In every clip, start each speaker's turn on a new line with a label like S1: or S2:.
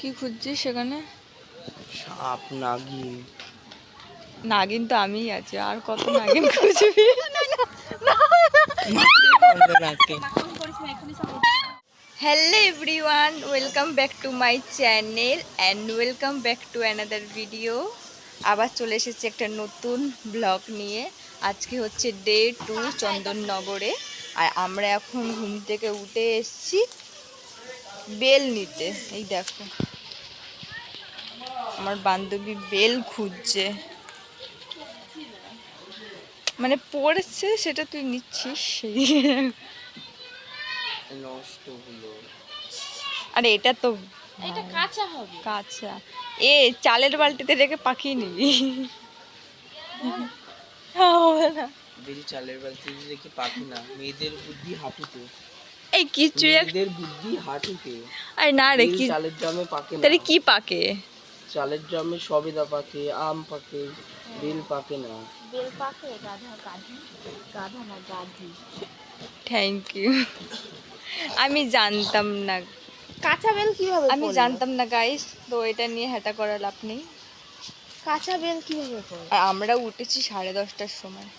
S1: কি খুঁজছিস সেখানে?
S2: সাপ, নাগিন।
S1: নাগিন তো আমিই আছি, আর কত নাগিন খুঁজবি? Hello everyone, welcome back to my channel and welcome back to another video. আবার চলে এসেছি একটা নতুন ব্লগ নিয়ে। আজকে হচ্ছে ডে 2 চন্দননগরে। আর আমরা এখন ঘুম থেকে উঠে এসেছি বেল নিতে। এই দেখো আমার বান্ধবী বেল খুঁজছে, মানে পড়েছে সেটা তুই নিচ্ছিস। আরে এটা তো
S3: এটা কাঁচা হবে।
S1: কাঁচা। চালের বালতিতে রেখে পাকিয়ে নিবি। হবে না।
S2: বেল চালের বালতিতে রেখে পাকে না, মেয়েদের বুদ্ধি হাঁটুতে।
S1: এই কিছু
S2: মেয়েদের বুদ্ধি হাঁটুতে।
S1: আরে না রে,
S2: বেল
S1: কি
S2: চালের ড্রামে পাকে না।
S1: তাহলে কি পাকে?
S2: চালের ড্রামে সবেদা পাকে, আম পাকে, বেল পাকে না।
S3: বেল পাকে গাধি না গাধি।
S1: Thank you. আমি জানতাম না,
S3: কাঁচা বেল কিভাবে
S1: আমি জানতাম না গাইস, তো এটা নিয়ে হ্যাটা করার লাভ নেই।
S3: কাঁচা বেল কিভাবে পড়ে?
S1: আর আমরা উঠেছি 10:30টার সময়।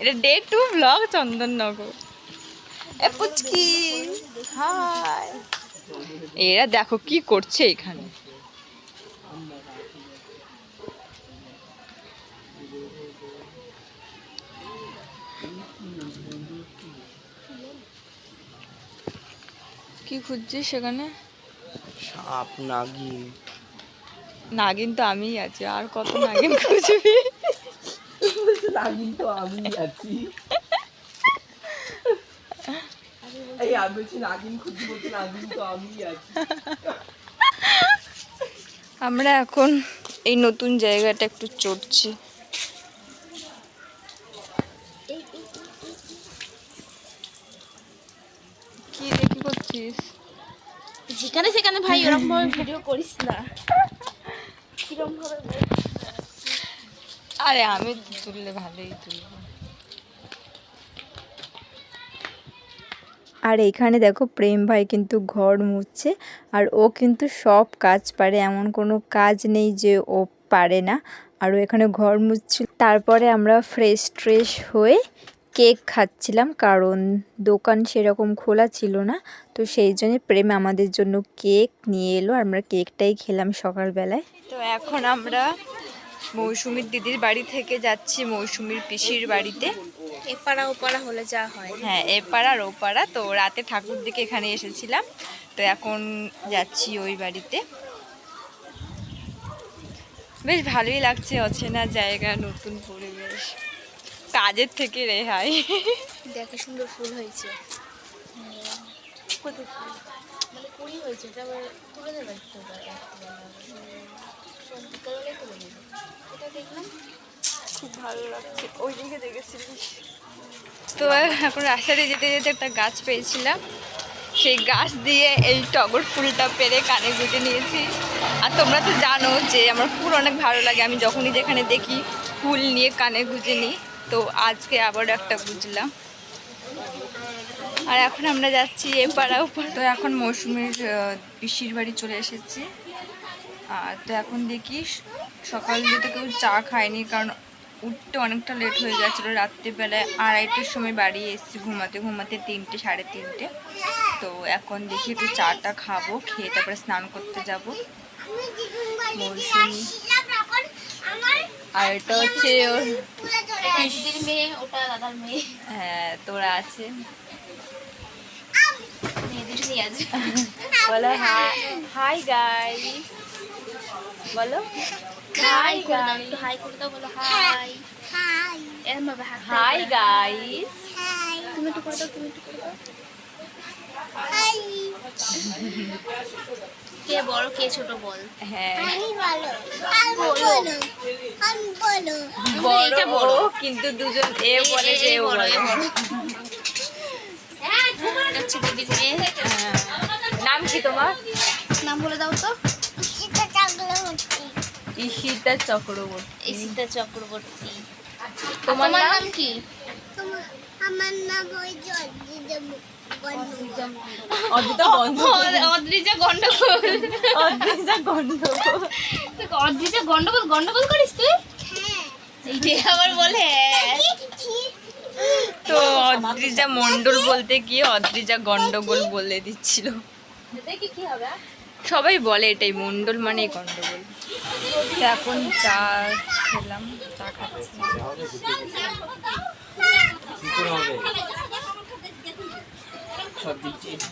S1: এটা ডে 2 ব্লগ চন্দননগর। এ পুচকি হাই, এরা দেখো কি করছে এখানে। কি খুঁজছিস সেখানে?
S2: সাপ, নাগিন।
S1: নাগিন তো আমিই আছি, আর কত নাগিন খুঁজবি?
S2: নাগিন তো আমি আছি। এই আমি বলছি নাগিন খুঁজছি, বলছি নাগিন তো আমি আছি।
S1: আমরা এখন এই নতুন জায়গাটা একটু চড়ছি। কি রে, কি করছিস?
S3: যেখানে সেখানে ভাই ওরকম ভাবে ভিডিও করিস না। কিরকম ভাবে?
S1: আরে আমি তুললে ভালোই তুলবো। আর এখানে দেখো প্রেম ভাই কিন্তু ঘর মুছছে, আর ও কিন্তু সব কাজ পারে, এমন কোনো কাজ নেই যে ও পারে না। আর ও এখানে ঘর মুছছিল। তারপরে আমরা ফ্রেশ হয়ে কেক খাচ্ছিলাম, কারণ দোকান সেরকম খোলা ছিল না, তো সেই জন্য প্রেম আমাদের জন্য কেক নিয়ে এলো, আর আমরা কেকটাই খেলাম সকালবেলায়। তো এখন আমরা মৌসুমীর দিদির বাড়ি থেকে যাচ্ছি মৌসুমীর পিসির বাড়িতে।
S3: এপাড়া ওপাড়া হলে যা হয়।
S1: হ্যাঁ, এপাড়া আর ওপাড়া। তো রাতে ঠাকুর দিকে এখানে এসেছিলাম, তো এখন যাচ্ছি ওই বাড়িতে। বেশ ভালোই লাগছে, অচেনা জায়গা, নতুন পরিবেশ, কাজের থেকে রেহাই।
S3: দেখে সুন্দর ফুল হয়েছে। কত ফুল মানে কুড়ি হয়েছে, এটা তুলে দেবে একটু। বিকালে তুলে দেবে। এটা দেখলাম
S1: খুব ভালো লাগছে, ওই দিকে দেখেছিলিস? তো এখন রাস্তা দিয়ে যেতে যেতে একটা গাছ পেয়েছিলাম, সেই গাছ দিয়ে এই টগর ফুলটা পেরে কানে গুঁজে নিয়েছি। আর তোমরা তো জানো যে আমার ফুল অনেক ভালো লাগে, আমি যখনই যেখানে দেখি ফুল নিয়ে কানে গুঁজে নিই, তো আজকে আবার একটা গুঁজলাম। আর এখন আমরা যাচ্ছি এপাড়া ওপাড়া। তো এখন মৌসুমীর পিসির বাড়ি চলে এসেছি। তো এখন দেখি সকাল দিকে কেউ চা খায়নি, কারণ উঠতে অনেকটা লেট হয়ে গেছিলো। রাত্রিবেলায় 2:30টার সময় বাড়ি এসেছি, ঘুমাতে 3টে 3:30। তো এখন দেখি একটু চাটা খাবো, খেয়ে তারপরে স্নান করতে যাব। মৌসুমী আর এটা হচ্ছে ওর
S3: দিদির মেয়ে, ওটা দাদার মেয়ে।
S1: হ্যাঁ, তোরা আছে।
S3: মেয়েদের নিয়ে আছে।
S1: বলো হাই গাইস, বলো
S3: হাই গাইস, হাই করে দাও, বলো হাই হাই। এরকম ভাবে
S1: হাই গাইস।
S3: তুমি একটু করে দাও, তুমি একটু করে দাও। হাই। কে বড় কে ছোট বল?
S1: হ্যাঁ,
S3: আমি বলো, বলো, আমি বলো। এটা
S1: বড়
S3: বড়,
S1: কিন্তু দুজন এ বলে যে ও বলে।
S3: হচ্ছে দিদির মেয়ে।
S1: নাম কি তোমার?
S3: নাম বলে দাও তো।
S1: ঈশিতা চক্রবর্তী।
S3: ঈশিতা চক্রবর্তী।
S1: তোমার নাম
S3: কি?
S4: আমার নাম ওই
S3: অদ্রিজা গন্ডগোল। অদ্রিজা গন্ডগোল করিস তুই? এইটাই আবার বলে।
S1: তো অদ্রিজা মন্ডল বলতে গিয়ে অদ্রিজা গন্ডগোল বলে দিচ্ছিল।
S3: দেখি কি হবে।
S1: সবাই বলে এটাই, মন্ডল মানেই গন্ডগোল। তো এখন চা খেলাম, চা খাচ্ছি।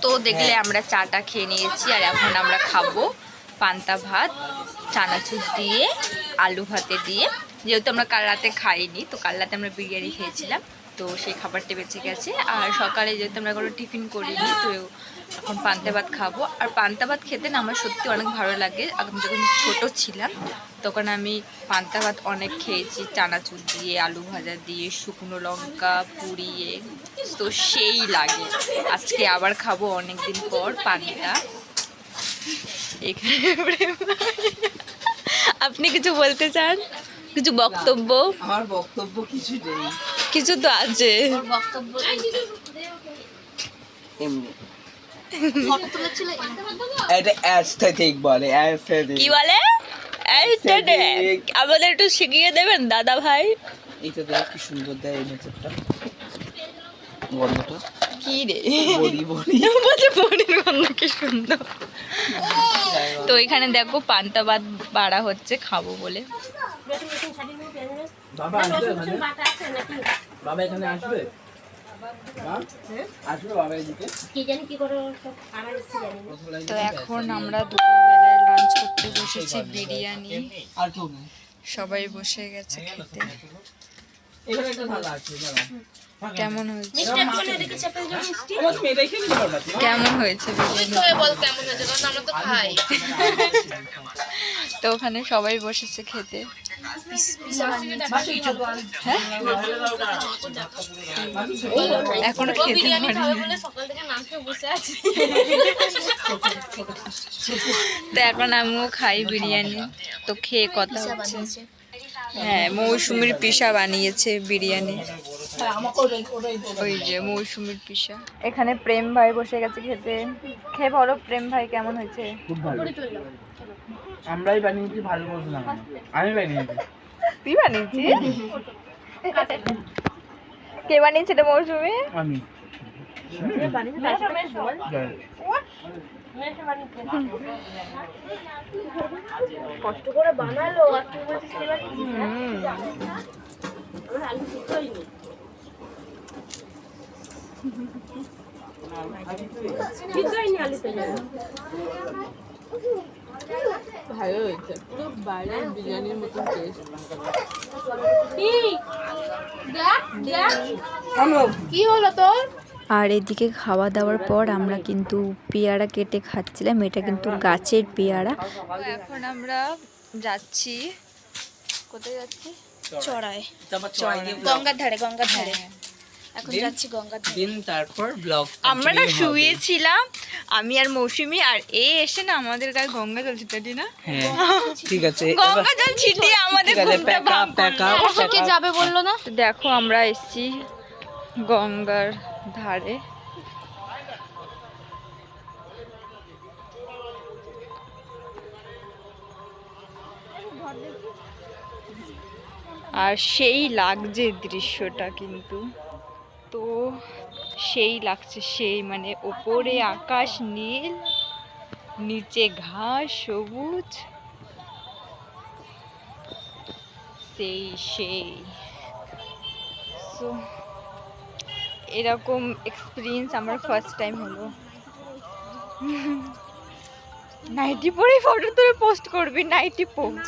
S1: তো দেখলে আমরা চাটা খেয়ে নিয়েছি, আর এখন আমরা খাবো পান্তা ভাত চানাচুর দিয়ে, আলু ভাতে দিয়ে। যেহেতু আমরা কাল রাতে খাইনি, তো কাল রাতে আমরা বিরিয়ানি খেয়েছিলাম, তো সেই খাবারটা বেঁচে গেছে। আর সকালে যেহেতু আমরা কোনো টিফিন করিনি, তো এখন পান্তা ভাত খাবো। আর পান্তা ভাত খেতে না আমার সত্যি অনেক ভালো লাগে। আমি যখন ছোটো ছিলাম তখন আমি পান্তা ভাত অনেক খেয়েছি, চানাচুর দিয়ে, আলু ভাজা দিয়ে, শুকনো লঙ্কা পুড়িয়ে, তো সেই লাগে। আজকে আবার খাবো অনেক দিন পর পান্তা। এখানে আপনি কিছু বলতে চান? কিছু বক্তব্য?
S2: আমার বক্তব্য কিছু নেই,
S1: কিছু তো আছে।
S3: বক্তব্য
S2: এমনি
S3: ফটো তুলেছিল।
S2: এটা অ্যাস্থেটিক বলে, অ্যাস্থেটিক।
S1: কি বলে? আমাদের একটু শিখিয়ে দেবেন দাদা ভাই?
S2: এইটা দেখ কি সুন্দর দেয় এই নেচারটা, গন্ধটা
S1: কি রে
S2: বড়ি বড়ি
S1: বলছে, বড়ির গন্ধ কি সুন্দর। তো এখানে দেখো পান্তা ভাত বাড়া হচ্ছে, খাবো বলে।
S2: বাবা আসবে এখানে? বাবা এখানে আসবে? আসবে বাবা এদিকে?
S1: তো এখন আমরা দুপুরবেলায় লাঞ্চ করতে বসেছি, বিরিয়ানি।
S2: আর কেউ নেই,
S1: সবাই বসে গেছে খেতে।
S2: এখানে একটা থালা আছে, দাঁড়াও।
S1: কেমন হয়েছে?
S2: আমার তুমি এটাই খেয়ে নিতে পারবা তো?
S1: কেমন হয়েছে বিরিয়ানি?
S3: তুই বল কেমন হয়েছে, কারণ আমরা তো খাই।
S1: তো ওখানে সবাই বসেছে খেতে। এখনো খেতে
S3: বিরিয়ানি
S1: পারিনি।
S3: খাবে বলে সকাল থেকে না খেয়ে বসে আছে।
S1: তো এখন আমিও খাই বিরিয়ানি, তো খেয়ে কথা হচ্ছে। হ্যাঁ, মৌসুমীর পিসা বানিয়েছে বিরিয়ানি। ওই যে মৌসুমীর পিসা। এখানে প্রেম ভাই বসে গেছে খেতে। খেয়ে বলো প্রেম ভাই কেমন হয়েছে?
S2: খুব ভালো। আমরাই বানিয়েছি, ভালো মতো না, আমি বানিয়েছি।
S1: তুই বানিয়েছিস? কে বানিয়েছে এটা মৌসুমী?
S2: আমি
S3: কষ্ট করে বানালো আর তুই বলছিস কে বানিয়েছিস? আমার আলু সিদ্ধ হয়নি। সিদ্ধ হয়নি আলুতে যেন।
S2: ভালো হয়েছে, পুরো বাইরের বিরিয়ানির মতন টেস্ট।
S3: কি হলো তোর?
S1: আর এদিকে খাওয়া দাওয়ার পর আমরা কিন্তু পেয়ারা কেটে খাচ্ছিলাম। এটা কিন্তু গাছের পেয়ারা। এখন আমরা যাচ্ছি, কোথায় যাচ্ছি?
S3: চড়ায়, গঙ্গার ধারে, গঙ্গার ধারে। এখন যাচ্ছি গঙ্গার ধারে।
S2: দিন তারপর ব্লগ
S1: আমরা না শুয়েছিলাম, আমি আর মৌসুমী, আর এসে না আমাদের গায়ে গঙ্গা জল ছিটালি না?
S2: হ্যাঁ ঠিক আছে,
S1: গঙ্গা জল ছিটিয়ে আমাদের ঘুমটা ভাঙ করলো।
S3: কে যাবে বললো না?
S1: তো দেখো আমরা এসেছি গঙ্গার ধারে। আর সেই লাগছে দৃশ্যটা কিন্তু, তো সেই লাগছে, সেই মানে ওপরে আকাশ নীল, নিচে ঘাস সবুজ, সেই সো এরকম এক্সপিরিয়েন্স আমার ফার্স্ট টাইম হলো। নাইটি পরে ফটো তুলে পোস্ট করবি, নাইটি পোস্ট।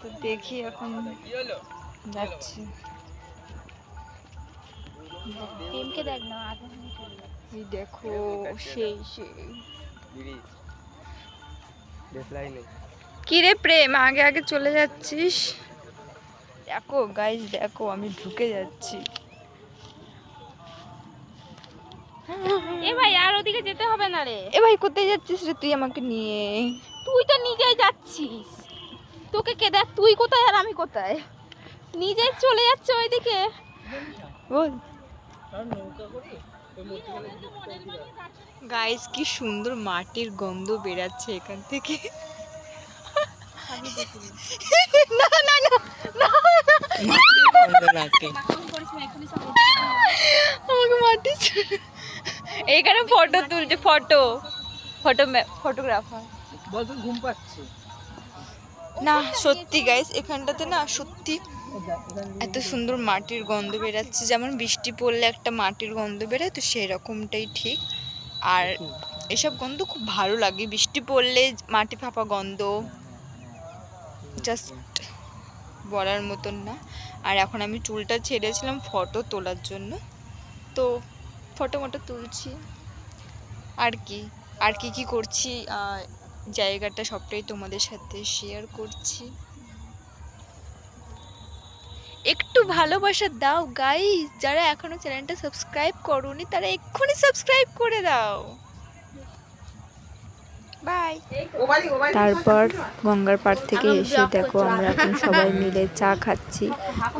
S1: তো দেখি এখন যাচ্ছি।
S3: টিমকে দেখ না,
S1: এই দেখো সেই কি রে প্রেম, আগে আগে চলে যাচ্ছিস? দেখো গাইস, দেখো আমি ঢুকে যাচ্ছি।
S3: এ ভাই আর ওদিকে যেতে হবে না রে।
S1: এ ভাই কোথায় যাচ্ছিস রে তুই আমাকে নিয়ে?
S3: তুই তো নিজেই যাচ্ছিস, তোকে কে দেখ, তুই কোথায় আর আমি কোথায়? নিজে চলে যাচ্ছে ওইদিকে।
S1: বল
S2: আর নৌকা করি ওই মধ্যখানে
S1: গাইস, কি সুন্দর মাটির গন্ধ বেরাচ্ছে এখান থেকে। না না না
S2: নাকি
S1: আমাকে মাটি এইখানে ফটো তুলছে, ফটোগ্রাফার।
S2: বল তুই ঘুম পাচ্ছে
S1: না সত্যি গাইস, এখানটাতে না সত্যি এত সুন্দর মাটির গন্ধ বেরাচ্ছে, যেমন বৃষ্টি পড়লে একটা মাটির গন্ধ বেরোয়, তো সেরকমটাই ঠিক। আর এসব গন্ধ খুব ভালো লাগে, বৃষ্টি পড়লে মাটি ফাঁপা গন্ধ, জাস্ট বলার মতন না। আর এখন আমি চুলটা ছেড়েছিলাম ফটো তোলার জন্য, তো ফটো তুলছি। আর কি করছি, জায়গাটা সবটাই তোমাদের সাথে শেয়ার করছি। একটু ভালোবাসা দাও গাইস, যারা এখনো চ্যানেলটা সাবস্ক্রাইব করোনি তারা এক্ষুনি সাবস্ক্রাইব করে দাও। বাই। তারপর গঙ্গার পাড় থেকে এসে দেখো আমরা এখন সবাই মিলে চা খাচ্ছি,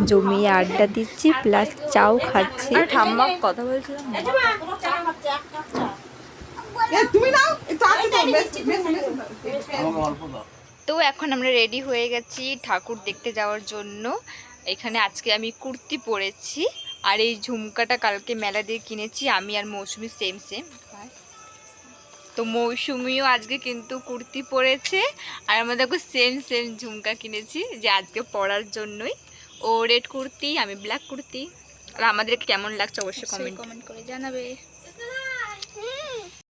S1: জমিয়ে আড্ডা দিচ্ছি, প্লাস চাও খাচ্ছি। ঠাম্মা কথা বলছিলাম না। তো এখন আমরা রেডি হয়ে গেছি ঠাকুর দেখতে যাওয়ার জন্য। এখানে আজকে আমি কুর্তি পরেছি, আর এই ঝুমকাটা কালকে মেলা দিয়ে কিনেছি আমি আর মৌসুমি, সেম সেম। তো মৌসুমিও আজকে কিন্তু কুর্তি পরেছে, আর আমরা দেখো সেম সেম ঝুমকা কিনেছি যে আজকে পরার জন্যই। ও রেড কুর্তি, আমি ব্ল্যাক কুর্তি। আর আমাদের কেমন লাগছে অবশ্যই কমেন্ট
S3: কমেন্ট করে জানাবে।